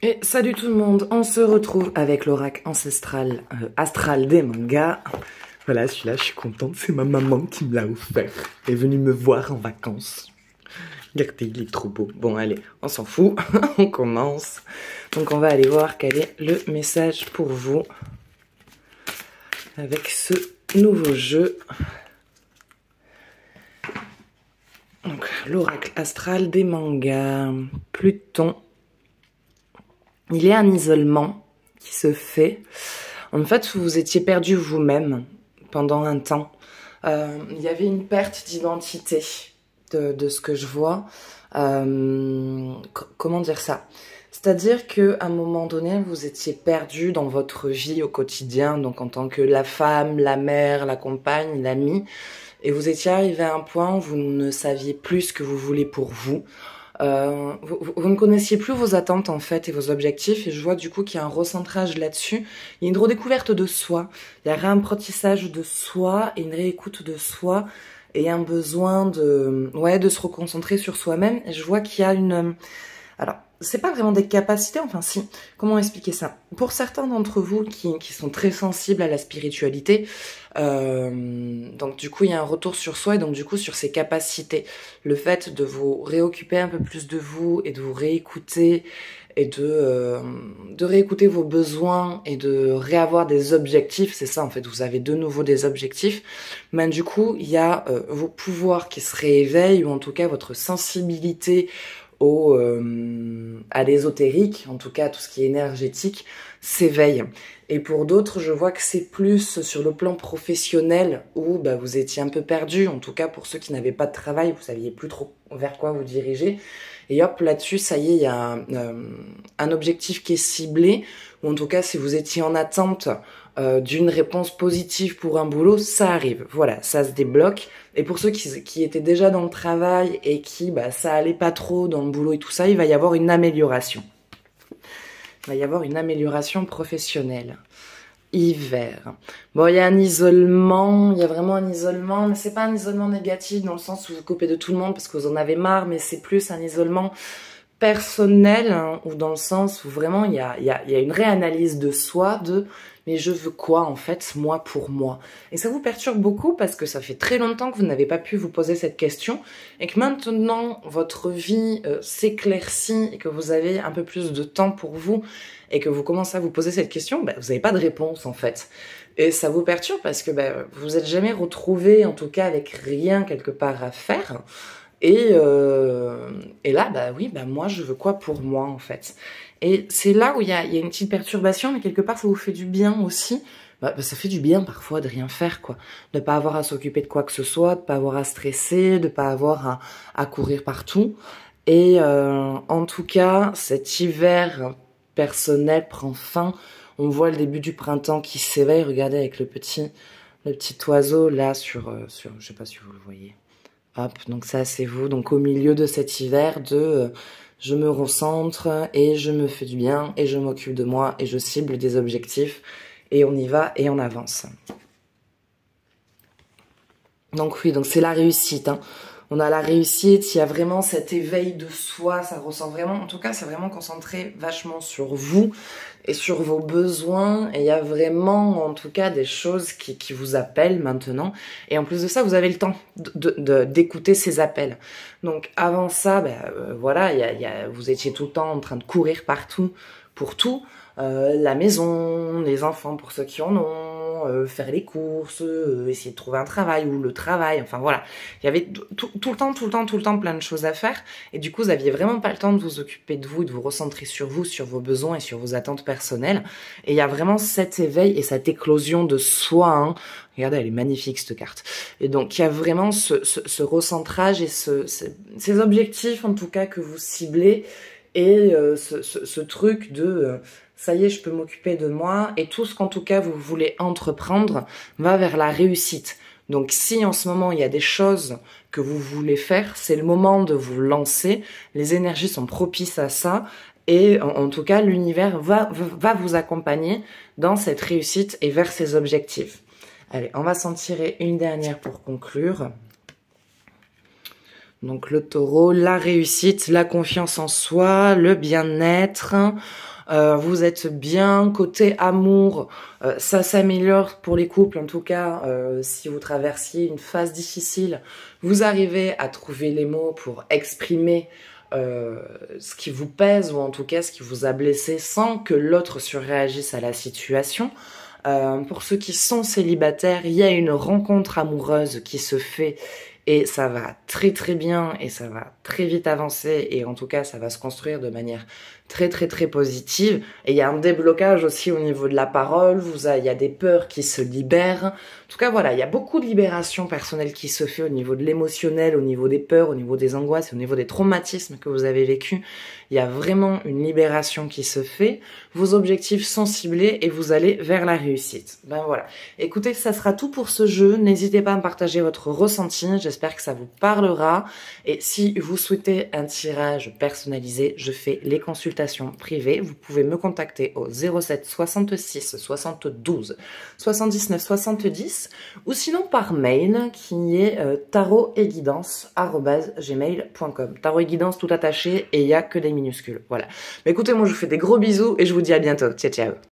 Et salut tout le monde, on se retrouve avec l'oracle ancestral astral des mangas. Voilà, celui-là, je suis contente, c'est ma maman qui me l'a offert. Elle est venue me voir en vacances. Regardez, il est trop beau. Bon, allez, on s'en fout, on commence. Donc on va aller voir quel est le message pour vous avec ce nouveau jeu. Donc, l'oracle astral des mangas. Pluton. Il y a un isolement qui se fait. En fait, vous étiez perdu vous-même pendant un temps. Il y avait une perte d'identité de ce que je vois. Comment dire ça? C'est-à-dire qu'à un moment donné, vous étiez perdu dans votre vie au quotidien, donc en tant que la femme, la mère, la compagne, l'amie, et vous étiez arrivé à un point où vous ne saviez plus ce que vous voulez pour vous. Vous ne connaissiez plus vos attentes en fait et vos objectifs, et je vois du coup qu'il y a un recentrage là-dessus. Il y a une redécouverte de soi, il y a un réapprentissage de soi et une réécoute de soi et un besoin de se reconcentrer sur soi-même. Et je vois qu'il y a une alors c'est pas vraiment des capacités, enfin si, comment expliquer ça? Pour certains d'entre vous qui sont très sensibles à la spiritualité, donc du coup il y a un retour sur soi et donc du coup sur ses capacités. Le fait de vous réoccuper un peu plus de vous et de vous réécouter et de réécouter vos besoins et de réavoir des objectifs, c'est ça en fait, vous avez de nouveau des objectifs, mais du coup il y a vos pouvoirs qui se rééveillent, ou en tout cas votre sensibilité à l'ésotérique, en tout cas tout ce qui est énergétique, s'éveille. Et pour d'autres, je vois que c'est plus sur le plan professionnel où vous étiez un peu perdu, en tout cas pour ceux qui n'avaient pas de travail, vous saviez plus trop vers quoi vous diriger. Et hop, là-dessus, ça y est, il y a un objectif qui est ciblé, ou en tout cas, si vous étiez en attente d'une réponse positive pour un boulot, ça arrive. Voilà, ça se débloque. Et pour ceux qui étaient déjà dans le travail et qui, ça allait pas trop dans le boulot et tout ça, il va y avoir une amélioration. Il va y avoir une amélioration professionnelle. Hiver. Bon, il y a un isolement, il y a vraiment un isolement, mais c'est pas un isolement négatif dans le sens où vous coupez de tout le monde parce que vous en avez marre, mais c'est plus un isolement personnel, hein, ou dans le sens où vraiment il y a une réanalyse de soi, de mais je veux quoi en fait, moi pour moi. Et ça vous perturbe beaucoup parce que ça fait très longtemps que vous n'avez pas pu vous poser cette question et que maintenant votre vie s'éclaircit et que vous avez un peu plus de temps pour vous et que vous commencez à vous poser cette question, vous n'avez pas de réponse en fait. Et ça vous perturbe parce que vous vous êtes jamais retrouvé en tout cas avec rien quelque part à faire. Et là, moi, je veux quoi pour moi, en fait? Et c'est là où il y a une petite perturbation, mais quelque part, ça vous fait du bien aussi. Ça fait du bien, parfois, de rien faire, quoi. De pas avoir à s'occuper de quoi que ce soit, de pas avoir à stresser, de pas avoir à courir partout. Et en tout cas, cet hiver personnel prend fin. On voit le début du printemps qui s'éveille. Regardez avec le petit oiseau, là, sur je sais pas si vous le voyez. Hop, donc ça c'est vous, donc au milieu de cet hiver je me recentre et je me fais du bien et je m'occupe de moi et je cible des objectifs et on y va et on avance. Donc oui, donc c'est la réussite, hein. On a la réussite, il y a vraiment cet éveil de soi, ça ressent vraiment, en tout cas c'est vraiment concentré vachement sur vous et sur vos besoins, et il y a vraiment en tout cas des choses qui vous appellent maintenant, et en plus de ça vous avez le temps d'écouter ces appels. Donc avant ça, voilà, vous étiez tout le temps en train de courir partout pour tout, la maison, les enfants pour ceux qui en ont, faire les courses, essayer de trouver un travail ou le travail, enfin voilà. Il y avait tout le temps plein de choses à faire et du coup vous aviez vraiment pas le temps de vous occuper de vous, de vous recentrer sur vous, sur vos besoins et sur vos attentes personnelles. Et il y a vraiment cet éveil et cette éclosion de soi, hein. Regardez, elle est magnifique cette carte. Et donc il y a vraiment ce recentrage et ces objectifs en tout cas que vous ciblez et ce truc de ça y est, je peux m'occuper de moi, et tout ce qu'en tout cas vous voulez entreprendre va vers la réussite. Donc si en ce moment il y a des choses que vous voulez faire, c'est le moment de vous lancer, les énergies sont propices à ça, et en tout cas l'univers va vous accompagner dans cette réussite et vers ces objectifs. Allez, on va s'en tirer une dernière pour conclure. Donc le taureau, la réussite, la confiance en soi, le bien-être. Vous êtes bien côté amour, ça s'améliore pour les couples en tout cas. Si vous traversiez une phase difficile, vous arrivez à trouver les mots pour exprimer ce qui vous pèse ou en tout cas ce qui vous a blessé sans que l'autre surréagisse à la situation. Pour ceux qui sont célibataires, il y a une rencontre amoureuse qui se fait et ça va très très bien et ça va très vite avancer et en tout cas ça va se construire de manière très très très positive. Et il y a un déblocage aussi au niveau de la parole, il y a des peurs qui se libèrent. En tout cas voilà, il y a beaucoup de libération personnelle qui se fait au niveau de l'émotionnel, au niveau des peurs, au niveau des angoisses, au niveau des traumatismes que vous avez vécus. Il y a vraiment une libération qui se fait. Vos objectifs sont ciblés et vous allez vers la réussite. Ben voilà. Écoutez, ça sera tout pour ce jeu. N'hésitez pas à me partager votre ressenti. J'espère que ça vous parlera. Et si vous souhaitez un tirage personnalisé, je fais les consultations privées. Vous pouvez me contacter au 07 66 72 79 70 ou sinon par mail qui est tarotetguidance@gmail.com. Tarot et guidance tout attaché et il n'y a que des minuscules. Voilà. Mais écoutez, moi je vous fais des gros bisous et je vous dis à bientôt. Ciao, ciao.